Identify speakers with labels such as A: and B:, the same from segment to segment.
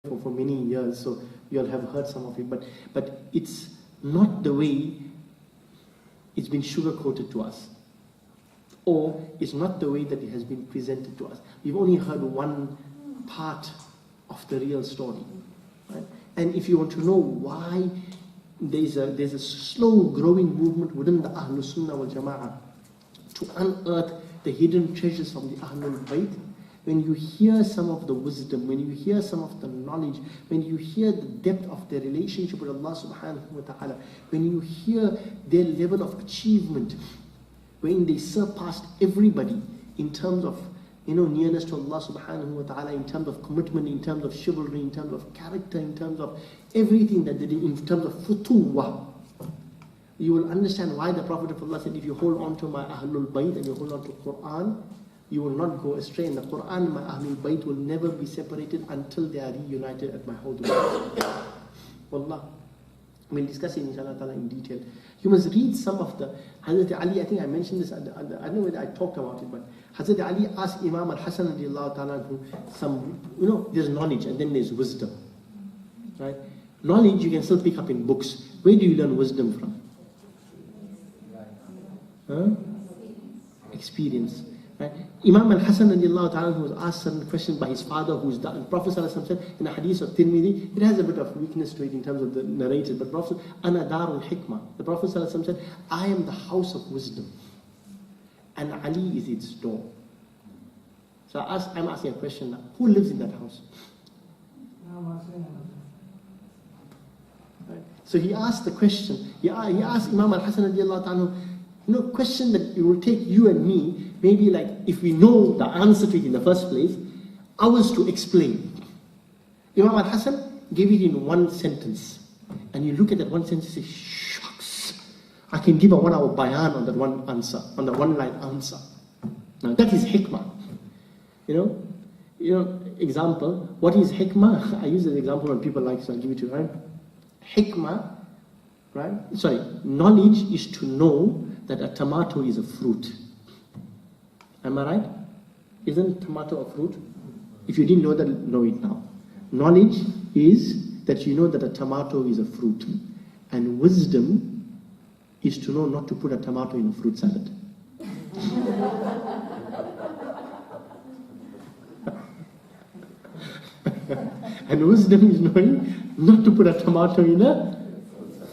A: for many years, so you'll have heard some of it, but it's not the way it's been sugar-coated to us, or it's not the way that it has been presented to us. We've only heard one part of the real story, right? And if you want to know why there's a slow growing movement within the Ahlul Sunnah wal Jama'ah to unearth the hidden treasures from the Ahlul Bayt, when you hear some of the wisdom, when you hear some of the knowledge, when you hear the depth of their relationship with Allah subhanahu wa ta'ala, when you hear their level of achievement, when they surpassed everybody in terms of nearness to Allah subhanahu wa ta'ala, in terms of commitment, in terms of chivalry, in terms of character, in terms of everything that they did, in terms of futuwah, you will understand why the Prophet of Allah said, if you hold on to my Ahlul Bayt and you hold on to Quran, you will not go astray. In the Quran, my Ahlul Bayt will never be separated until they are reunited at my holy place. Wallah. We'll discuss it inshallah ta'ala in detail. You must read some of the Hazrat Ali, I think I mentioned this, I don't know whether I talked about it, but Hazrat Ali asked Imam al-Hasan radiallahu ta'ala some, there's knowledge and then there's wisdom. Right? Knowledge you can still pick up in books. Where do you learn wisdom from? Experience. Right? Imam al-Hasan radiallahu ta'ala was asked certain questions by his father, who's the Prophet said in the hadith of Tirmidhi, it has a bit of weakness to it in terms of the narrated, but Prophet said, Ana darul hikmah. The Prophet said, I am the house of wisdom, and Ali is its door. So I'm asking a question now. Who lives in that house? Right? So he asked the question, he asked Imam al-Hasan radiallahu ta'ala, question that it will take you and me, maybe like if we know the answer to it in the first place, hours to explain. Imam al-Hasan gave it in one sentence. And you look at that one sentence and say, shucks, I can give a 1 hour bayan on that one answer, on the one line answer. Now that is hikmah. Example, what is hikmah? I use this example when people like, so I'll give it to you, right? Hikmah, right? Sorry, knowledge is to know that a tomato is a fruit. Am I right? Isn't tomato a fruit? If you didn't know that, know it now. Knowledge is that you know that a tomato is a fruit. And wisdom is to know not to put a tomato in a fruit salad. And wisdom is knowing not to put a tomato in a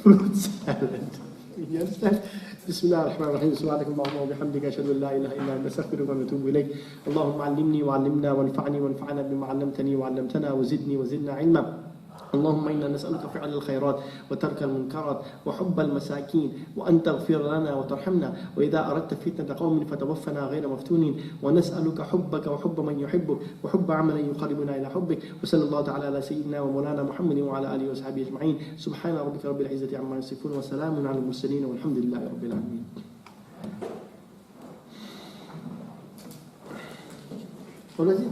A: fruit salad. You understand? بسم الله الرحمن الرحيم سبحانك اللهم وبحمدك أشهد أن لا إله إلا أنت أستغفرك وأتوب إليك اللهم علمني وعلمنا وانفعني وانفعنا بما علمتني وعلمتنا وزدنا علما اللهم إنا نسألك فعل الخيرات وترك المنكرات وحب المساكين وأن تغفر لنا وترحمنا وإذا أردت فتنة قوم فتوفنا غير مفتونين ونسألك حبك وحب من يحبك وحب عمل يقربنا إلى حبك وصلى الله تعالى على سيدنا ومولانا محمد وعلى آله وصحبه أجمعين سبحان ربك رب العزة عما يصفون وسلام على المرسلين والحمد لله رب العالمين. What was it?